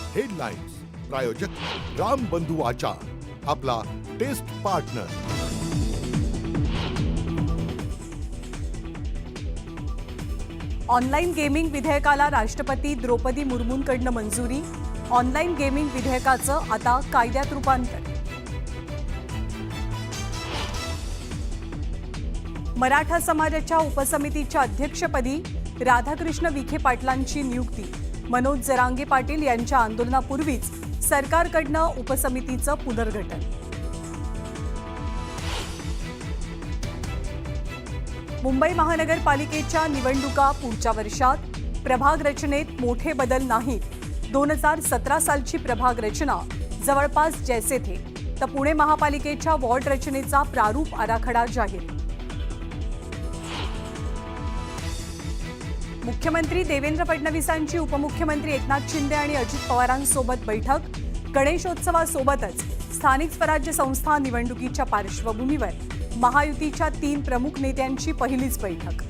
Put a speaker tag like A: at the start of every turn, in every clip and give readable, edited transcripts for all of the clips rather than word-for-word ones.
A: Headlines प्रायोजक राम बंधू आचार, आपला टेस्ट पार्टनर.
B: ऑनलाईन गेमिंग विधेयकाला राष्ट्रपती द्रौपदी मुर्मूंकडून मंजुरी. ऑनलाईन गेमिंग विधेयकाचं आता कायद्यात रूपांतर. मराठा समाजाच्या उपसमितीच्या अध्यक्षपदी राधाकृष्ण विखे पाटलांची नियुक्ती. मनोज जरांगे पाटील यांच्या आंदोलनापूर्वीच सरकारकडून उपसमितीचं पुनर्गठन. मुंबई महानगरपालिकेच्या निवडणुका पुढच्या वर्षात. प्रभाग रचनेत मोठे बदल नाहीत. 2017 सालची प्रभाग रचना जवळपास जैसे थे. तर पुणे महापालिकेच्या वॉर्ड रचनेचा प्रारूप आराखडा जाहीर. मुख्यमंत्री देवेंद्र फडणवीसांची उपमुख्यमंत्री एकनाथ शिंदे आणि अजित पवारांसोबत बैठक. गणेशोत्सवासोबतच स्थानिक स्वराज्य संस्था निवडणुकीच्या पार्श्वभूमीवर महायुतीच्या 3 प्रमुख नेत्यांची पहिलीच बैठक.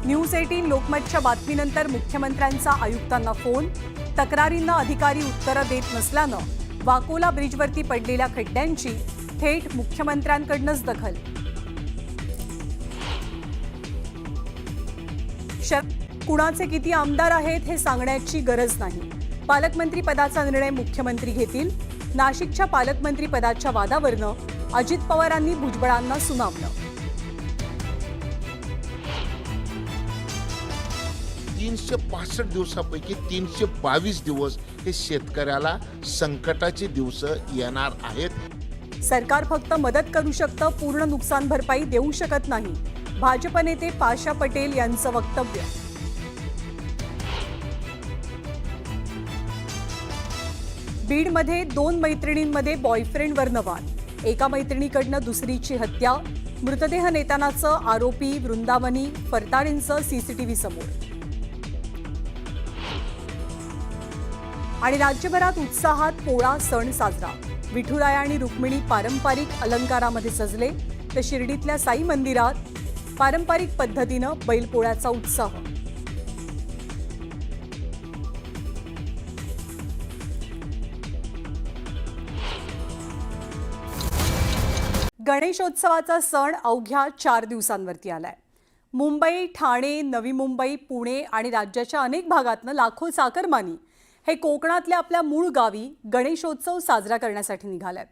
B: न्यूज 18 लोकमतच्या बातमीनंतर मुख्यमंत्र्यांचा आयुक्तांना फोन. तक्रारींना अधिकारी उत्तरं देत नसल्यानं वाकोला ब्रिजवरती पडलेल्या खड्ड्यांची थेट मुख्यमंत्र्यांकडूनच दखल. कुणाचे किती आमदार आहेत हे सांगण्याची गरज नाही. पालकमंत्री पदाचा निर्णय मुख्यमंत्री घेतील. नाशिकच्या पालकमंत्री पदाच्या वादावरनं अजित पवारांनी भुजबळांना सुनावलं.
C: 365 दिवसापैकी 322 दिवस हे शेतकऱ्याला संकटाचे दिवस येणार आहेत.
B: सरकार फक्त मदत करू शकतं, पूर्ण नुकसान भरपाई देऊ शकत नाही. भाजप नेते पाशा पटेल यांचं वक्तव्य. बीडमध्ये 2 मैत्रिणींमध्ये बॉयफ्रेंडवरनं वाद. एका मैत्रिणीकडनं दुसरीची हत्या. मृतदेह नेतानाचं आरोपी वृंदावनी फरताडेंचं सीसीटीव्ही समोर. आणि राज्यभरात उत्साहात पोळा सण साजरा. विठुराया आणि रुक्मिणी पारंपरिक अलंकारामध्ये सजले. तर शिर्डीतल्या साई मंदिरात पारंपरिक पद्धतीनं बैलपोळ्याचा उत्साह. गणेशोत्सवाचा सण अवघ्या 4 दिवसांवरती आलाय. मुंबई, ठाणे, नवी मुंबई, पुणे आणि राज्याच्या अनेक भागातनं लाखो चाकरमानी हे कोकणातल्या आपल्या मूळ गावी गणेशोत्सव साजरा करण्यासाठी निघालाय.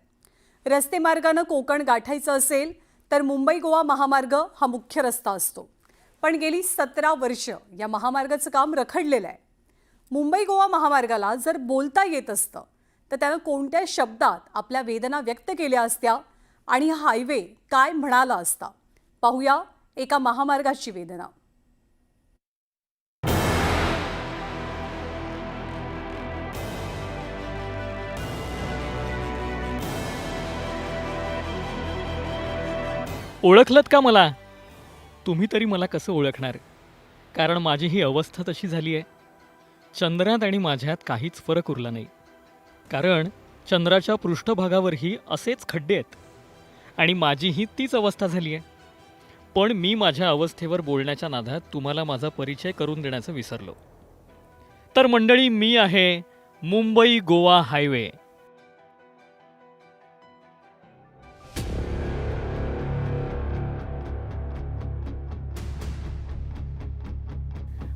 B: रस्ते मार्गानं कोकण गाठायचं असेल तर मुंबई गोवा महामार्ग हा मुख्य रस्ता असतो. पण गेली 17 वर्ष या महामार्गाचं काम रखडलेलं आहे. मुंबई गोवा महामार्गाला जर बोलता येत असतं तर त्यानं कोणत्या शब्दात आपल्या वेदना व्यक्त केल्या असत्या आणि हा हायवे काय म्हणाला असता. पाहूया एका महामार्गाची वेदना.
D: ओळखलत का मला? तुम्ही तरी मला कसं ओळखणार? कारण माझी ही अवस्था तशी झाली आहे. चंद्रात आणि माझ्यात काहीच फरक उरला नाही. कारण चंद्राच्या पृष्ठभागावरही असेच खड्डे आहेत आणि माझीही तीच अवस्था झाली आहे. पण मी माझ्या अवस्थेवर बोलण्याच्या नादात तुम्हाला माझा परिचय करून देण्याचं विसरलो. तर मंडळी, मी आहे मुंबई गोवा हायवे.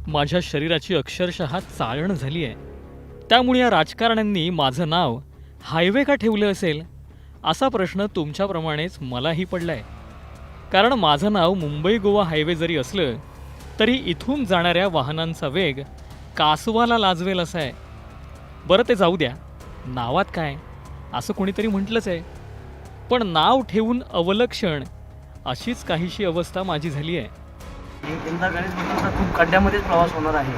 D: माझ्या शरीराची अक्षरशः चाळण झाली आहे. त्यामुळे या राजकारण्यांनी माझं नाव हायवे का ठेवलं असेल असा प्रश्न तुमच्याप्रमाणेच मलाही पडला आहे. कारण माझं नाव मुंबई गोवा हायवे जरी असलं तरी इथून जाणाऱ्या वाहनांचा वेग कासवाला लाजवेल असा आहे. बरं, ते जाऊ द्या, नावात काय असं कोणीतरी म्हटलंच आहे. पण नाव ठेवून अवलक्षण अशीच काहीशी अवस्था माझी झाली आहे.
E: यंदा गणेश मंडळाचा खूप खड्ड्यामध्येच प्रवास होणार आहे.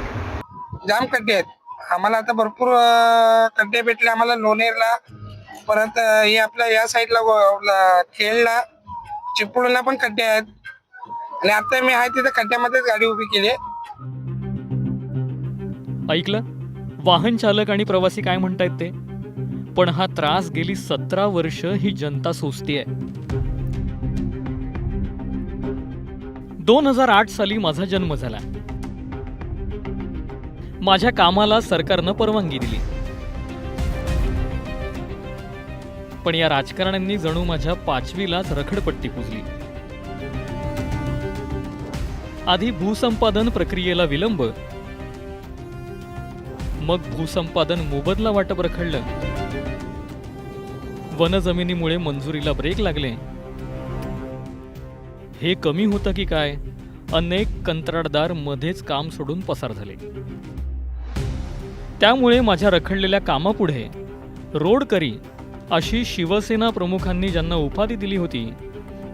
F: जाम खड्डे आहेत. आम्हाला आता भरपूर खड्डे भेटले आम्हाला लोणेरला, परत हे आपल्या या साईडला खेळला, चिपळूणला पण खड्डे आहेत. आणि आता मी आहे तिथे खड्ड्यामध्येच गाडी उभी केली आहे.
D: ऐकलं? वाहन चालक आणि प्रवासी काय म्हणतायत ते. पण हा त्रास गेली 17 वर्ष ही जनता सोसतीये. 2008 साली माझा जन्म झाला. माझ्या कामाला सरकारनं परवानगी दिली. पण या राजकारण्यांनी जणू माझ्या 5वीलाच रखडपट्टी पुजली. आधी भूसंपादन प्रक्रियेला विलंब, मग भूसंपादन मोबदला वाटप रखडलं. वनजमिनीमुळे मंजुरीला ब्रेक लागले. हे कमी होतं की काय? अनेक कंत्राटदार मध्येच काम सोडून पसार झाले. त्यामुळे माझ्या रखडलेल्या कामापुढे रोडकरी अशी शिवसेना प्रमुखांनी ज्यांना उपाधी दिली होती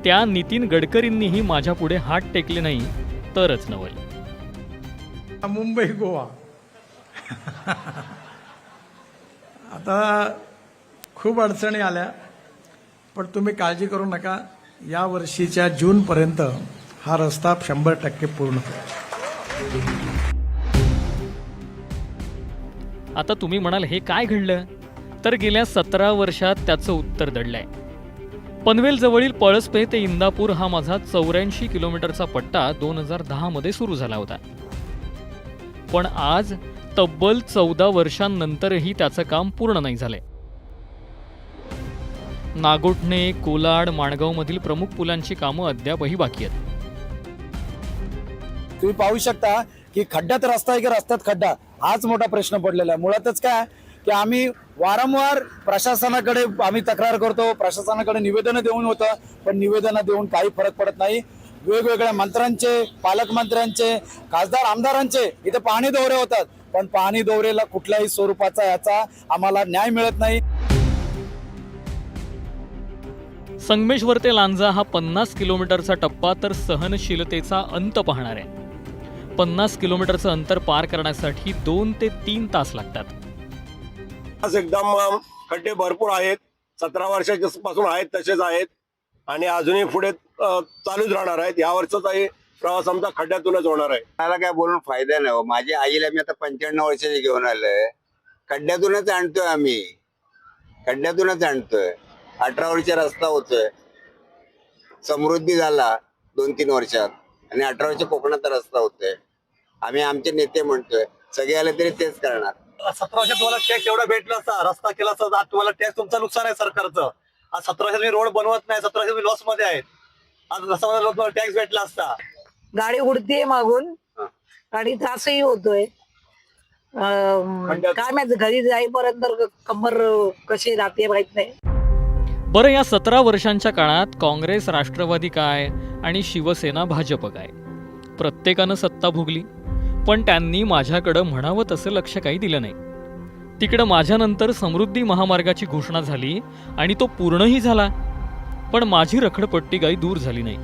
D: त्या नितीन गडकरींनीही माझ्यापुढे हात टेकले नाही तरच नवल.
G: मुंबई गोवा आता खूप अडचणी आल्या, पण तुम्ही काळजी करू नका. या वर्षीच्या जूनपर्यंत हा रस्ता 100% पूर्ण होईल.
D: आता तुम्ही म्हणाल हे काय घडलं? तर गेल्या 17 वर्षात त्याचं उत्तर दडलंय. पनवेलजवळील पळसपे ते इंदापूर हा माझा 84 किलोमीटरचा पट्टा 2010 मध्ये सुरू झाला होता. पण आज तब्बल 14 वर्षांनंतरही त्याचं काम पूर्ण नाही झालंय. नागोठणे, कोलाड, माणगावमधील प्रमुख पुलांची कामं अद्यापही बाकी आहेत.
H: तुम्ही पाहू शकता की खड्ड्यात रस्ता आहे की रस्त्यात खड्डा, हाच मोठा प्रश्न पडलेला आहे. मुळातच काय की आम्ही वारंवार प्रशासनाकडे आम्ही तक्रार करतो, प्रशासनाकडे निवेदनं देऊन होतं, पण निवेदनं देऊन काही फरक पडत नाही. वेगवेगळ्या मंत्र्यांचे, पालकमंत्र्यांचे, खासदार आमदारांचे इथे पाहणी दौरे होतात, पण पाहणी दौरेला कुठल्याही स्वरूपाचा याचा आम्हाला न्याय मिळत नाही.
D: संगमेश्वर ते लांजा हा 50 किलोमीटरचा टप्पा तर सहनशीलतेचा अंत पाहणार आहे. 50 किलोमीटरचं अंतर पार करण्यासाठी 2 ते 3 तास लागतात.
I: आज एकदम खड्डे भरपूर आहेत, 17 वर्षाच्या पासून आहेत तसेच आहेत आणि अजूनही पुढे चालूच राहणार आहेत. या वर्षाचाही प्रवास आमचा खड्ड्यातूनच होणार आहे.
J: मला काय बोलून फायदा नाही. माझ्या आईला मी आता 95 वर्षाची घेऊन आलोय. खड्ड्यातूनच आणतोय आम्ही, खड्ड्यातूनच आणतोय. 18 वर्ष रस्ता होतोय, समृद्धी झाला 2-3 वर्षात आणि 18 वर्ष कोकणाचा रस्ता होतोय. आम्ही आमचे नेते म्हणतोय, सगळे आले तरी तेच करणार.
I: 17 वर्षात तुम्हाला टॅक्स एवढा भेटला असता, रस्ता केला असता, आज तुम्हाला टॅक्स तुमचं नुकसान आहे सरकारचं. आज 17 वर्षात तुम्ही रोड बनवत नाही, 17 वर्षात तुम्ही लॉस मध्ये आहेत. आज रस्ता टॅक्स भेटला असता.
K: गाडी उडतीये मागून आणि त्रासही होतोय. काय माहिती घरी जाईपर्यंत कंबर कशी राहते माहित नाही.
D: बरं, या 17 वर्षांच्या काळात काँग्रेस, राष्ट्रवादी काय आणि शिवसेना भाजप काय, प्रत्येकानं सत्ता भोगली, पण त्यांनी माझ्याकडं म्हणावं तसं लक्ष काही दिलं नाही. तिकडं माझ्यानंतर समृद्धी महामार्गाची घोषणा झाली आणि तो पूर्णही झाला, पण माझी रखडपट्टी काही दूर झाली नाही.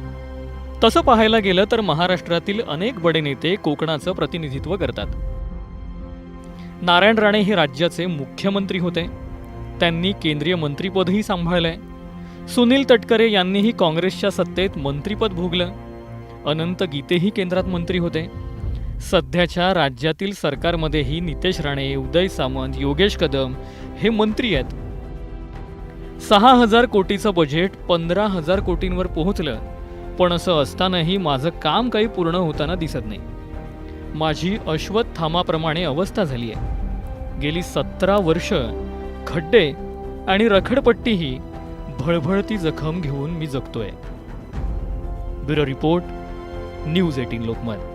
D: तसं पाहायला गेलं तर महाराष्ट्रातील अनेक बडे नेते कोकणाचं प्रतिनिधित्व करतात. नारायण राणे हे राज्याचे मुख्यमंत्री होते, त्यांनी केंद्रीय मंत्रिपदही सांभाळलंय. सुनील तटकरे यांनीही काँग्रेसच्या सत्तेत मंत्रिपद भोगलं. अनंत गीतेही केंद्रात मंत्री होते. सध्याच्या राज्यातील सरकारमध्येही नितेश राणे, उदय सामंत, योगेश कदम हे मंत्री आहेत. 6,000 कोटीचं बजेट 15,000 कोटींवर पोहोचलं, पण असं असतानाही माझं काम काही पूर्ण होताना दिसत नाही. माझी अश्वत्थामाप्रमाणे अवस्था झाली आहे. गेली 17 वर्ष खड्डे आणि रखडपट्टीही भळभळती जखम घेऊन मी जगतोय. Bureau report, news 18 Lokmat.